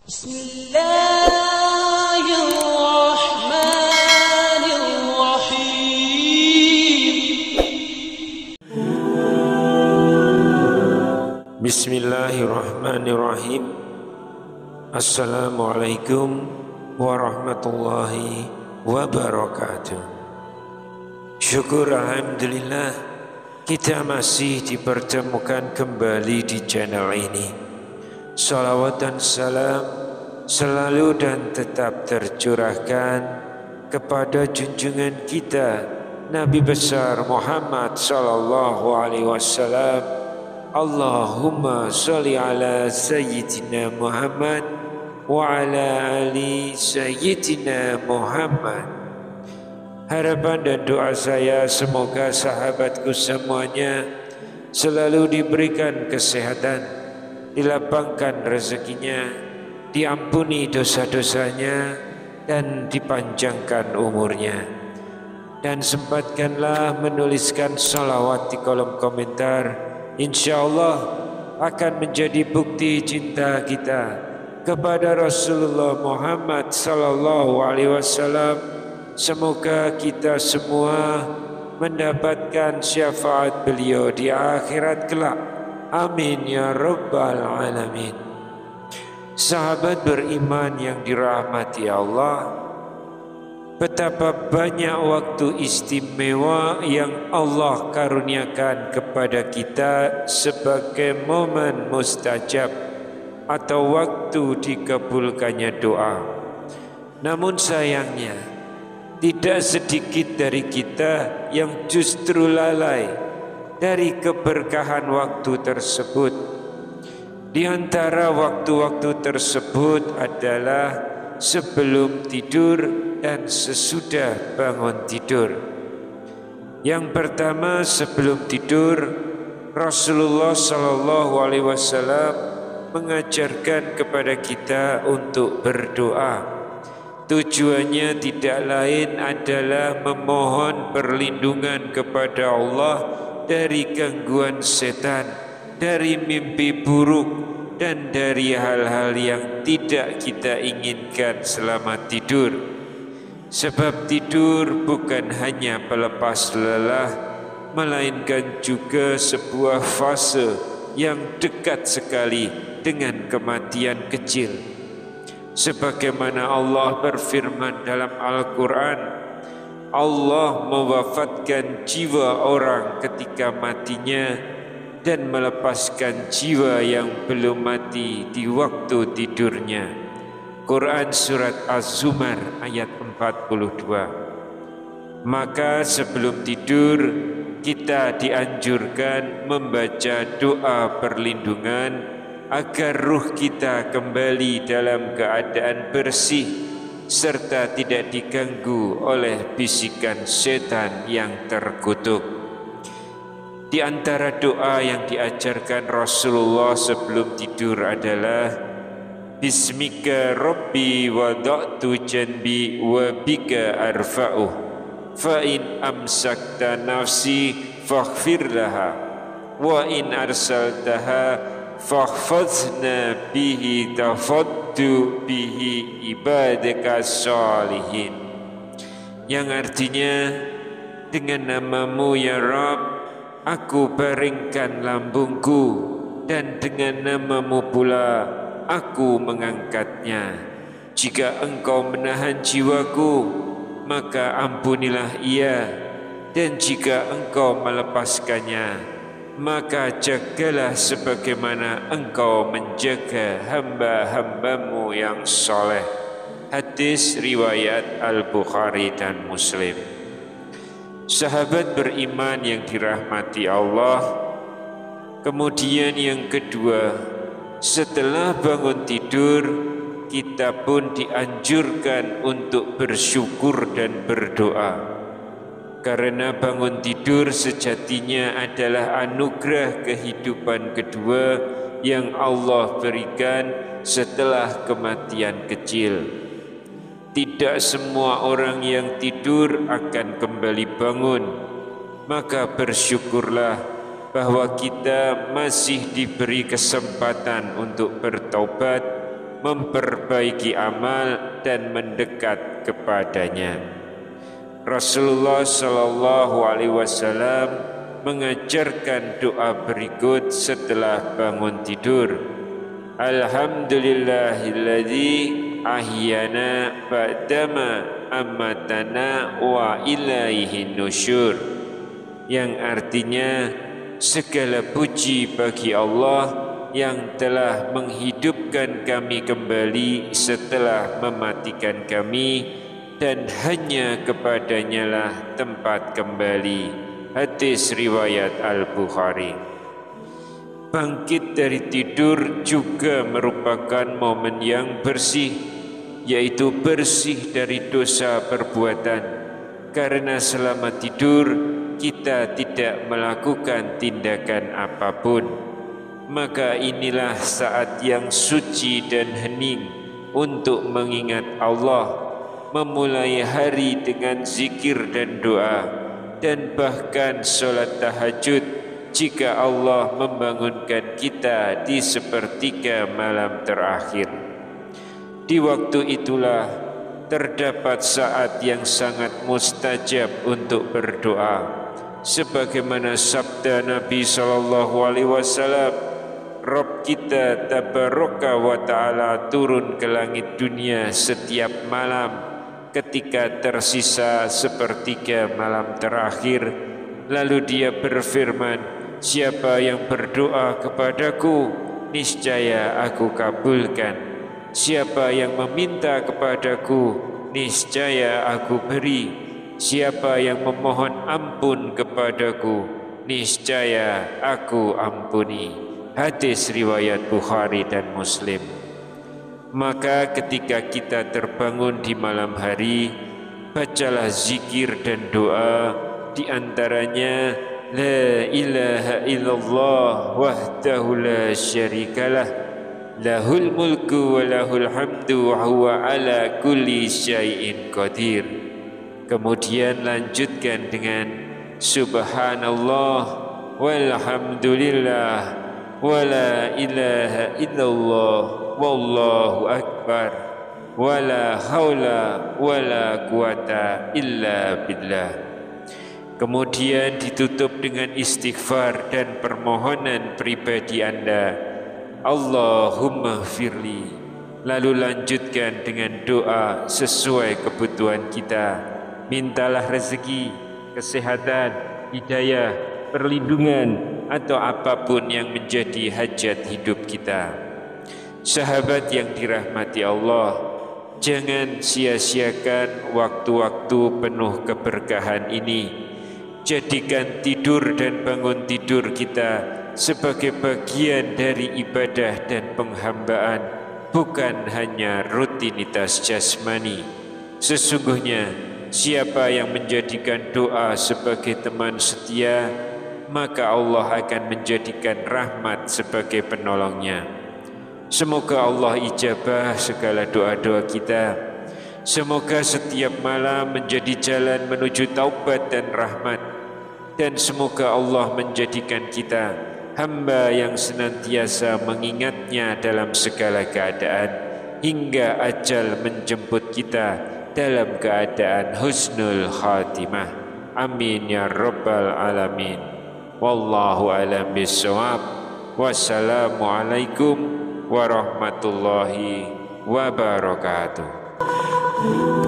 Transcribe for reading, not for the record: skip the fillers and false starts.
Bismillahirrahmanirrahim. Assalamualaikum warahmatullahi wabarakatuh. Syukur alhamdulillah kita masih dipertemukan kembali di channel ini. Salawat dan salam selalu dan tetap tercurahkan kepada junjungan kita Nabi besar Muhammad sallallahu alaihi wasallam. Allahumma sholli ala sayyidina Muhammad wa ala ali sayyidina Muhammad. Harapan dan doa saya semoga sahabatku semuanya selalu diberikan kesehatan, dilapangkan rezekinya, diampuni dosa-dosanya, dan dipanjangkan umurnya. Dan sempatkanlah menuliskan salawat di kolom komentar. InsyaAllah akan menjadi bukti cinta kita kepada Rasulullah Muhammad sallallahu alaihi wasallam. Semoga kita semua mendapatkan syafaat beliau di akhirat kelak. Amin ya rabbal alamin. Sahabat beriman yang dirahmati Allah, betapa banyak waktu istimewa yang Allah karuniakan kepada kita sebagai momen mustajab atau waktu dikabulkannya doa. Namun sayangnya tidak sedikit dari kita yang justru lalai dari keberkahan waktu tersebut. Di antara waktu-waktu tersebut adalah sebelum tidur dan sesudah bangun tidur. Yang pertama, sebelum tidur, Rasulullah sallallahu alaihi wasallam mengajarkan kepada kita untuk berdoa. Tujuannya tidak lain adalah memohon perlindungan kepada Allah dari gangguan setan, dari mimpi buruk, dan dari hal-hal yang tidak kita inginkan selama tidur. Sebab tidur bukan hanya pelepas lelah, melainkan juga sebuah fase yang dekat sekali dengan kematian kecil. Sebagaimana Allah berfirman dalam Al-Quran, Allah mewafatkan jiwa orang ketika matinya dan melepaskan jiwa yang belum mati di waktu tidurnya. Quran Surat Az-Zumar ayat 42. Maka sebelum tidur kita dianjurkan membaca doa perlindungan agar ruh kita kembali dalam keadaan bersih serta tidak diganggu oleh bisikan setan yang terkutuk. Di antara doa yang diajarkan Rasulullah sebelum tidur adalah Bismika Rabbi wada'tu janbi wa bika arfa'uh fa in amsakta nafsi faghfir laha wa in arsaltaha faghfazna bihi tafaddu bihi ibadaka sholihin. Yang artinya, dengan namamu ya Rabb aku baringkan lambungku, dan dengan namamu pula aku mengangkatnya. Jika engkau menahan jiwaku, maka ampunilah ia, dan jika engkau melepaskannya, maka jagalah sebagaimana engkau menjaga hamba-hambamu yang soleh. Hadis riwayat Al-Bukhari dan Muslim. Sahabat beriman yang dirahmati Allah, kemudian yang kedua, setelah bangun tidur kita pun dianjurkan untuk bersyukur dan berdoa. Karena bangun tidur sejatinya adalah anugerah kehidupan kedua yang Allah berikan setelah kematian kecil. Tidak semua orang yang tidur akan kembali bangun, maka bersyukurlah bahwa kita masih diberi kesempatan untuk bertaubat memperbaiki amal dan mendekat kepadanya. Rasulullah Shallallahu Alaihi Wasallam mengajarkan doa berikut setelah bangun tidur. Alhamdulillahilladzi ahyana ba'dama amatana wa ilaihin nusyur, yang artinya segala puji bagi Allah yang telah menghidupkan kami kembali setelah mematikan kami, dan hanya kepadanya lah tempat kembali. Hadis riwayat Al-Bukhari. Bangkit dari tidur juga merupakan momen yang bersih, yaitu bersih dari dosa perbuatan, karena selama tidur kita tidak melakukan tindakan apapun. Maka inilah saat yang suci dan hening untuk mengingat Allah, memulai hari dengan zikir dan doa, dan bahkan sholat tahajud jika Allah membangunkan kita di sepertiga malam terakhir. Di waktu itulah terdapat saat yang sangat mustajab untuk berdoa, sebagaimana sabda Nabi SAW, Rabb kita tabaraka wa ta'ala turun ke langit dunia setiap malam ketika tersisa sepertiga malam terakhir. Lalu dia berfirman, siapa yang berdoa kepadaku, niscaya aku kabulkan. Siapa yang meminta kepadaku, niscaya aku beri. Siapa yang memohon ampun kepadaku, niscaya aku ampuni. Hadis riwayat Bukhari dan Muslim. Maka ketika kita terbangun di malam hari, bacalah zikir dan doa, di antaranya La ilaha illallah wahdahu la syarikalah, lahul mulku wa lahul hamdu wa huwa ala kulli syai'in qadir. Kemudian lanjutkan dengan Subhanallah walhamdulillah wa la ilaha illallah wallahu akbar wa la haula wa la quwata illa billah. Kemudian ditutup dengan istighfar dan permohonan pribadi Anda, Allahumma firli. Lalu lanjutkan dengan doa sesuai kebutuhan kita. Mintalah rezeki, kesehatan, hidayah, perlindungan, atau apapun yang menjadi hajat hidup kita. Sahabat yang dirahmati Allah, jangan sia-siakan waktu-waktu penuh keberkahan ini. Jadikan tidur dan bangun tidur kita sebagai bagian dari ibadah dan penghambaan, bukan hanya rutinitas jasmani. Sesungguhnya siapa yang menjadikan doa sebagai teman setia, maka Allah akan menjadikan rahmat sebagai penolongnya. Semoga Allah ijabah segala doa-doa kita. Semoga setiap malam menjadi jalan menuju taubat dan rahmat. Dan semoga Allah menjadikan kita hamba yang senantiasa mengingatnya dalam segala keadaan, hingga ajal menjemput kita dalam keadaan husnul khatimah. Amin ya rabbal alamin. Wallahu a'lam bishawab. Wassalamualaikum warahmatullahi wabarakatuh.